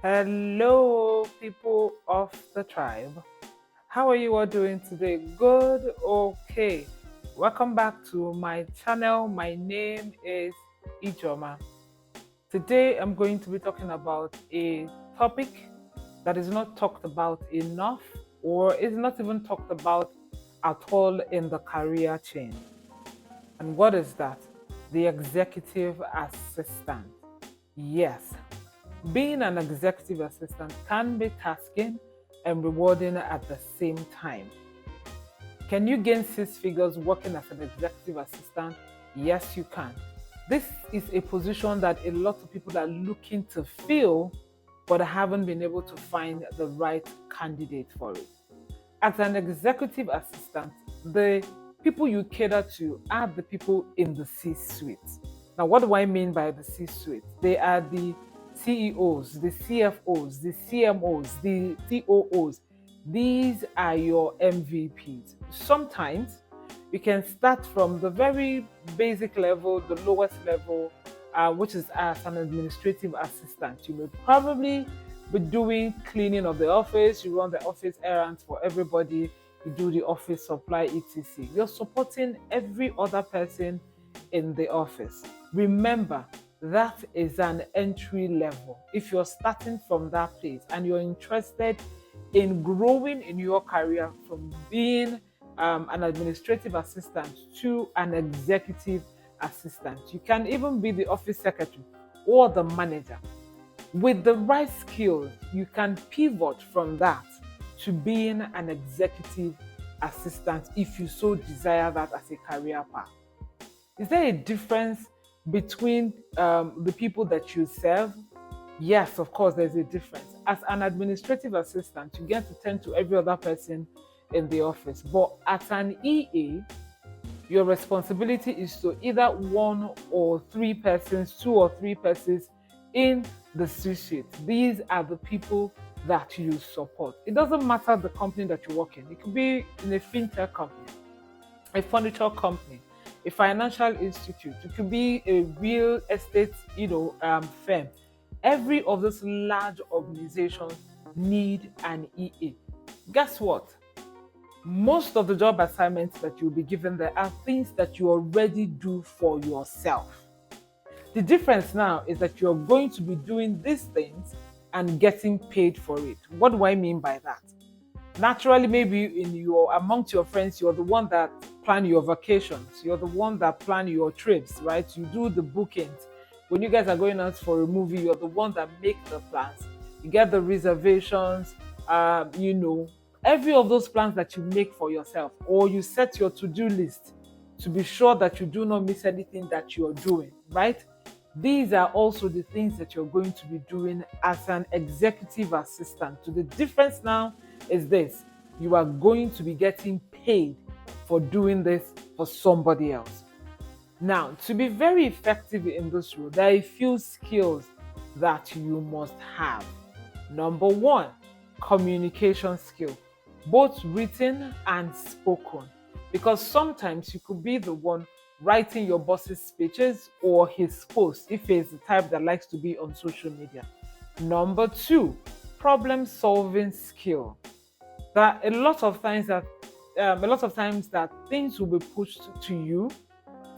Hello, people of the tribe. How are you all doing today? Good? Okay. Welcome back to my channel. My name is Ijoma. Today, I'm going to be talking about a topic that is not talked about enough or is not even talked about at all in the career chain. And what is that? The executive assistant. Yes, being an executive assistant can be tasking and rewarding at the same time. Can you gain six figures working as an executive assistant? Yes, you can. This is a position that a lot of people are looking to fill, but haven't been able to find the right candidate for it. As an executive assistant, the people you cater to are the people in the C suite. Now, what do I mean by the C suite? They are the CEOs, the CFOs, the CMOs, the COOs. These are your MVPs. Sometimes you can start from the very basic level, the lowest level, which is as an administrative assistant. You may probably be doing cleaning of the office, you run the office errands for everybody, you do the office supply, etc. You're supporting every other person in the office. Remember, that is an entry level. If you're starting from that place and you're interested in growing in your career from being an administrative assistant to an executive assistant, you can even be the office secretary or the manager. With the right skills, you can pivot from that to being an executive assistant if you so desire that as a career path. Is there a difference between the people that you serve? Yes, of course, there's a difference. As an administrative assistant, you get to tend to every other person in the office. But as an EA, your responsibility is to either one or three persons, two or three persons in the C-suite. These are the people that you support. It doesn't matter the company that you work in. It could be in a fintech company, a furniture company, a financial institute. It could be a real estate, firm. Every of those large organizations need an EA. Guess what? Most of the job assignments that you'll be given there are things that you already do for yourself. The difference now is that you're going to be doing these things and getting paid for it. What do I mean by that? Naturally, maybe amongst your friends, you're the one that plan your vacations, you're the one that plan your trips, right? You do the bookings. When you guys are going out for a movie, you're the one that make the plans. You get the reservations, every of those plans that you make for yourself, or you set your to-do list to be sure that you do not miss anything that you're doing, right? These are also the things that you're going to be doing as an executive assistant. So the difference now is this: you are going to be getting paid for doing this for somebody else. Now, to be very effective in this role, there are a few skills that you must have. Number one, communication skill, both written and spoken. Because sometimes you could be the one writing your boss's speeches or his posts if he's the type that likes to be on social media. Number two, problem solving skill. That a lot of times that things will be pushed to you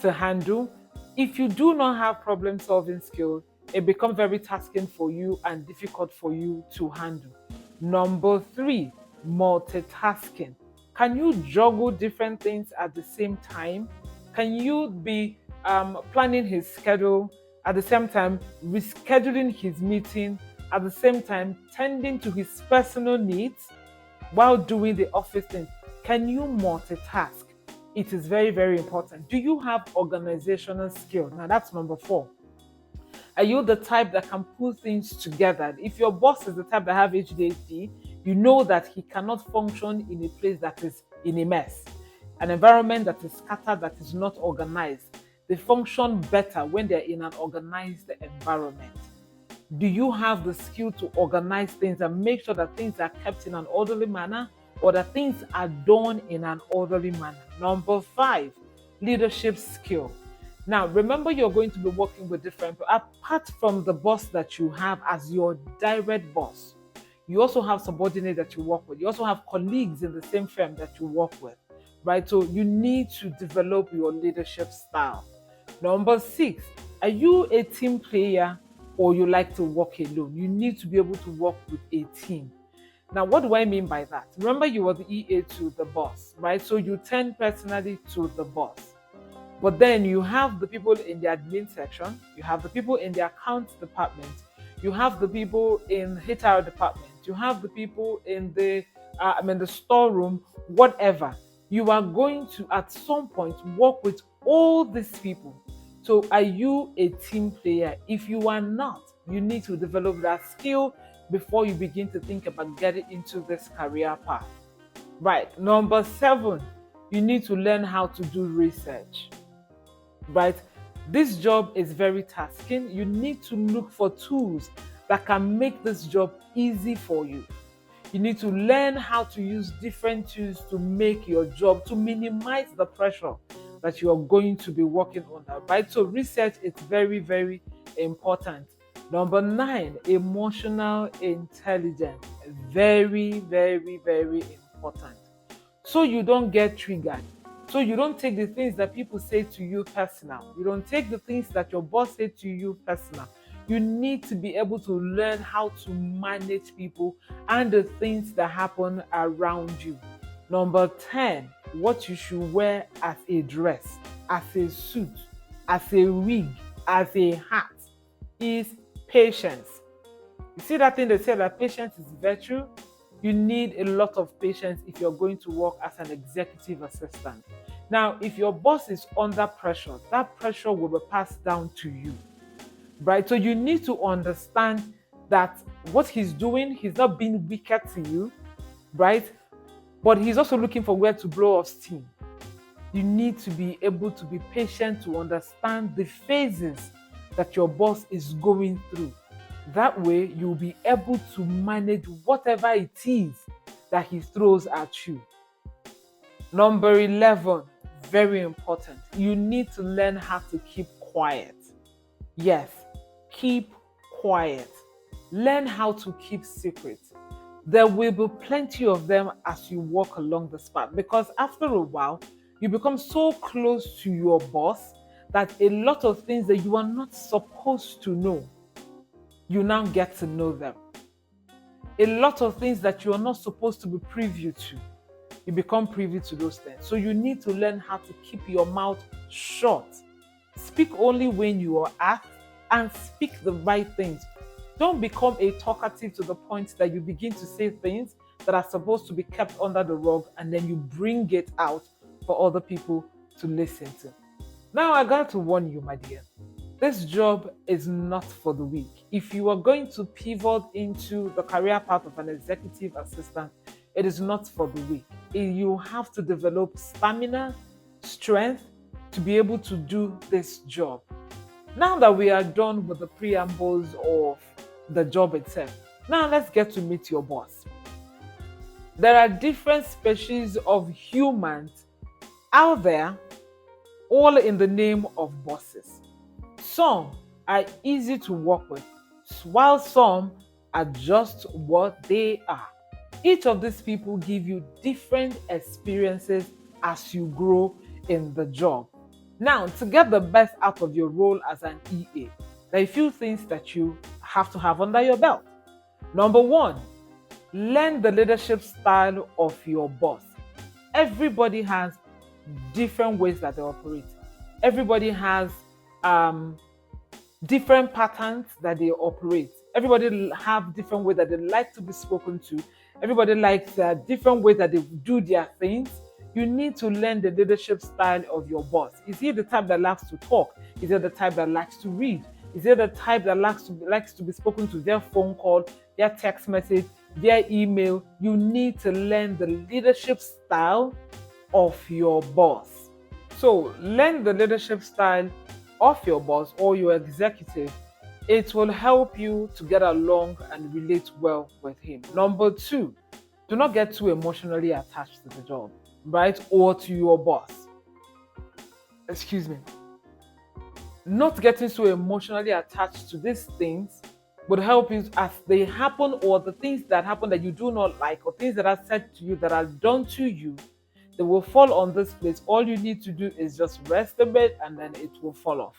to handle. If you do not have problem solving skills, it becomes very tasking for you and difficult for you to handle. Number three, multitasking. Can you juggle different things at the same time? Can you be planning his schedule at the same time, rescheduling his meeting at the same time, tending to his personal needs while doing the office thing? Can you multitask? It is very, very important. Do you have organizational skill? Now that's number four. Are you the type that can pull things together? If your boss is the type that have ADHD, you know that he cannot function in a place that is in a mess, an environment that is scattered, that is not organized. They function better when they're in an organized environment. Do you have the skill to organize things and make sure that things are kept in an orderly manner, or that things are done in an orderly manner? Number five, leadership skill. Now, remember, you're going to be working with different people. Apart from the boss that you have as your direct boss, you also have subordinates that you work with. You also have colleagues in the same firm that you work with, right? So you need to develop your leadership style. Number six, are you a team player or you like to work alone? You need to be able to work with a team. Now, what do I mean by that? Remember, you were the EA to the boss, right? So you turn personally to the boss. But then you have the people in the admin section, you have the people in the accounts department, you have the people in HR department, you have the people in the storeroom, whatever. You are going to at some point work with all these people. So are you a team player? If you are not, you need to develop that skill before you begin to think about getting into this career path. Right. Number seven, you need to learn how to do research. Right? This job is very tasking. You need to look for tools that can make this job easy for you. You need to learn how to use different tools to make your job, to minimize the pressure that you are going to be working under, right? So research is very, very important. Number nine, emotional intelligence. Very, very, very important. So you don't get triggered. So you don't take the things that people say to you personal. You don't take the things that your boss said to you personal. You need to be able to learn how to manage people and the things that happen around you. Number 10, what you should wear as a dress, as a suit, as a wig, as a hat is patience. You see that thing they say that patience is virtue? You need a lot of patience if you're going to work as an executive assistant. Now, if your boss is under pressure, that pressure will be passed down to you, right? So you need to understand that what he's doing, he's not being wicked to you, right? But he's also looking for where to blow off steam. You need to be able to be patient to understand the phases that your boss is going through. That way, you'll be able to manage whatever it is that he throws at you. Number 11, very important. You need to learn how to keep quiet. Yes, keep quiet. Learn how to keep secrets. There will be plenty of them as you walk along this path because after a while, you become so close to your boss that a lot of things that you are not supposed to know, you now get to know them. A lot of things that you are not supposed to be privy to, you become privy to those things. So you need to learn how to keep your mouth shut. Speak only when you are asked and speak the right things. Don't become a talkative to the point that you begin to say things that are supposed to be kept under the rug and then you bring it out for other people to listen to. Now, I got to warn you, my dear, this job is not for the weak. If you are going to pivot into the career path of an executive assistant, it is not for the weak. You have to develop stamina, strength to be able to do this job. Now that we are done with the preambles of the job itself, now let's get to meet your boss. There are different species of humans out there, all in the name of bosses. Some are easy to work with, while some are just what they are. Each of these people give you different experiences as you grow in the job. Now, to get the best out of your role as an EA, there are a few things that you have to have under your belt. Number one, learn the leadership style of your boss. Everybody has different ways that they operate. Everybody has different patterns that they operate. Everybody have different ways that they like to be spoken to. Everybody likes different ways that they do their things. You need to learn the leadership style of your boss. Is he the type that likes to talk? Is he the type that likes to read? Is he the type that likes to be spoken to via phone call, via text message, via email? You need to learn the leadership style of your boss. So learn the leadership style of your boss or your executive. It will help you to get along and relate well with him. Number two, do not get too emotionally attached to the job, right? Or to your boss. Excuse me. Not getting so emotionally attached to these things would help you as they happen, or the things that happen that you do not like, or things that are said to you that are done to you, they will fall on this place. All you need to do is just rest a bit and then it will fall off.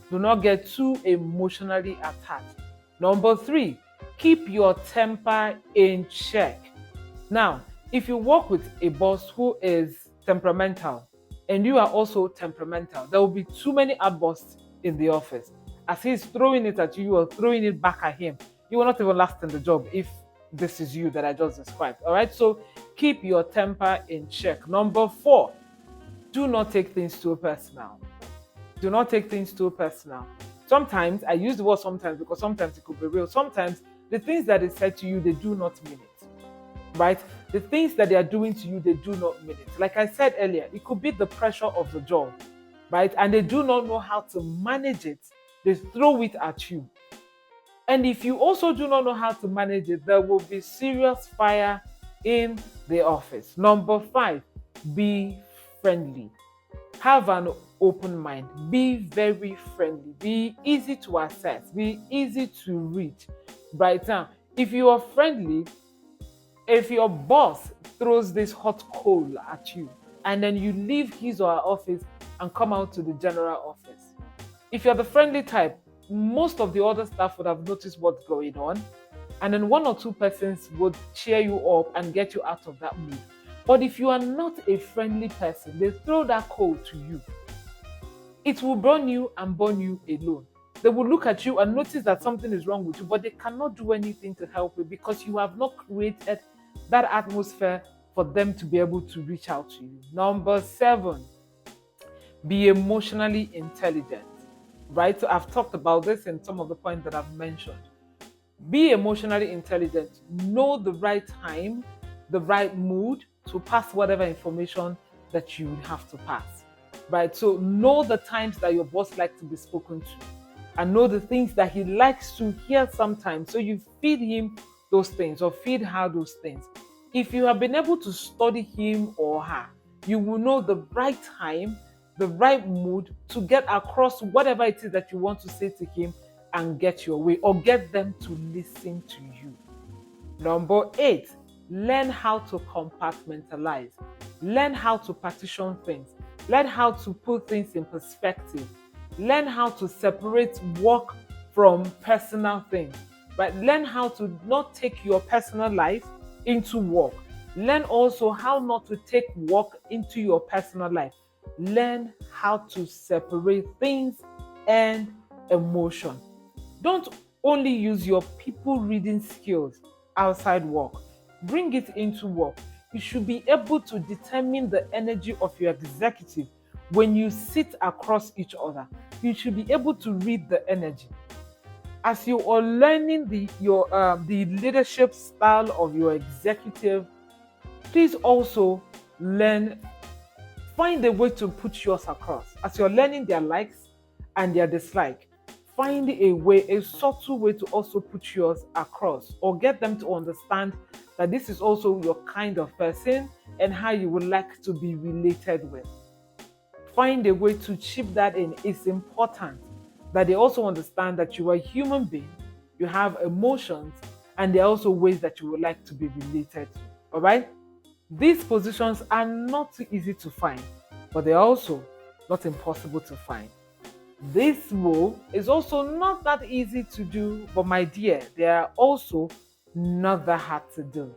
Do not get too emotionally attached. Number three, keep your temper in check. Now, if you work with a boss who is temperamental and you are also temperamental, there will be too many outbursts in the office. As he's throwing it at you, you are throwing it back at him. You will not even last in the job if this is you that I just described. All right, so keep your temper in check. Number four, do not take things too personal. Do not take things too personal. Sometimes, I use the word sometimes because sometimes it could be real. Sometimes the things that is said to you, they do not mean it, right? The things that they are doing to you, they do not mean it. Like I said earlier, it could be the pressure of the job, right? And they do not know how to manage it. They throw it at you. And if you also do not know how to manage it, there will be serious fire in the office. Number five, be friendly. Have an open mind. Be very friendly. Be easy to access. Be easy to reach. Right now, if you are friendly, if your boss throws this hot coal at you and then you leave his or her office and come out to the general office, if you're the friendly type, most of the other staff would have noticed what's going on, and then one or two persons would cheer you up and get you out of that mood. But if you are not a friendly person, they throw that coal to you, it will burn you and burn you alone. They will look at you and notice that something is wrong with you, but they cannot do anything to help you because you have not created that atmosphere for them to be able to reach out to you. Number seven, be emotionally intelligent. Right? So I've talked about this in some of the points that I've mentioned. Be emotionally intelligent. Know the right time, the right mood to pass whatever information that you have to pass. Right? So know the times that your boss likes to be spoken to, and know the things that he likes to hear sometimes. So you feed him those things or feed her those things. If you have been able to study him or her, you will know the right time, the right mood to get across whatever it is that you want to say to him and get your way, or get them to listen to you. Number eight, learn how to compartmentalize. Learn how to partition things. Learn how to put things in perspective. Learn how to separate work from personal things. But learn how to not take your personal life into work. Learn also how not to take work into your personal life. Learn how to separate things and emotion. Don't only use your people reading skills outside work. Bring it into work. You should be able to determine the energy of your executive when you sit across each other. You should be able to read the energy. As you are learning the leadership style of your executive, please also learn, find a way to put yours across. As you're learning their likes and their dislike, find a way, a subtle way to also put yours across, or get them to understand that this is also your kind of person and how you would like to be related with. Find a way to chip that in. It's important that they also understand that you are a human being, you have emotions, and there are also ways that you would like to be related to. All right? These positions are not too easy to find, but they're also not impossible to find. This role is also not that easy to do, but my dear, they are also not that hard to do.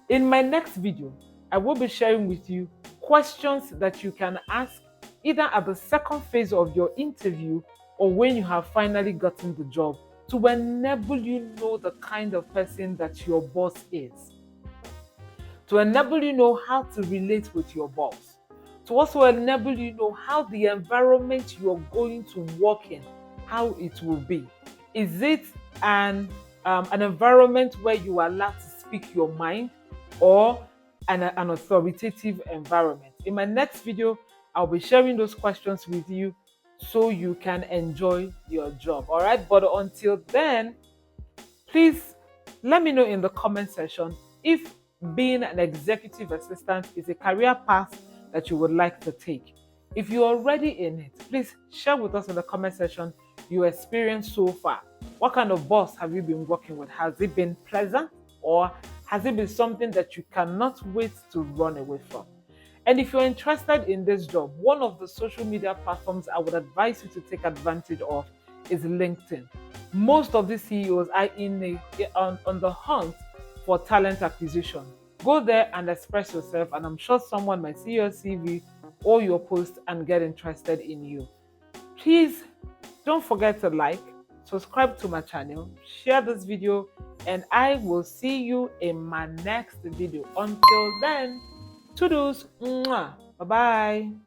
In my next video, I will be sharing with you questions that you can ask either at the second phase of your interview or when you have finally gotten the job, to enable you know the kind of person that your boss is, to enable you know how to relate with your boss, to also enable you know how the environment you're going to work in, how it will be. Is it an environment where you are allowed to speak your mind, or an authoritative environment? In my next video, I'll be sharing those questions with you so you can enjoy your job. All right, but until then, please let me know in the comment section if being an executive assistant is a career path that you would like to take. If you're already in it, please share with us in the comment section your experience so far. What kind of boss have you been working with? Has it been pleasant, or has it been something that you cannot wait to run away from? And if you're interested in this job, one of the social media platforms I would advise you to take advantage of is LinkedIn. Most of the CEOs are on the hunt for talent acquisition. Go there and express yourself, and I'm sure someone might see your CV or your post and get interested in you. Please don't forget to like, subscribe to my channel, share this video, and I will see you in my next video. Until then, toodles, bye bye.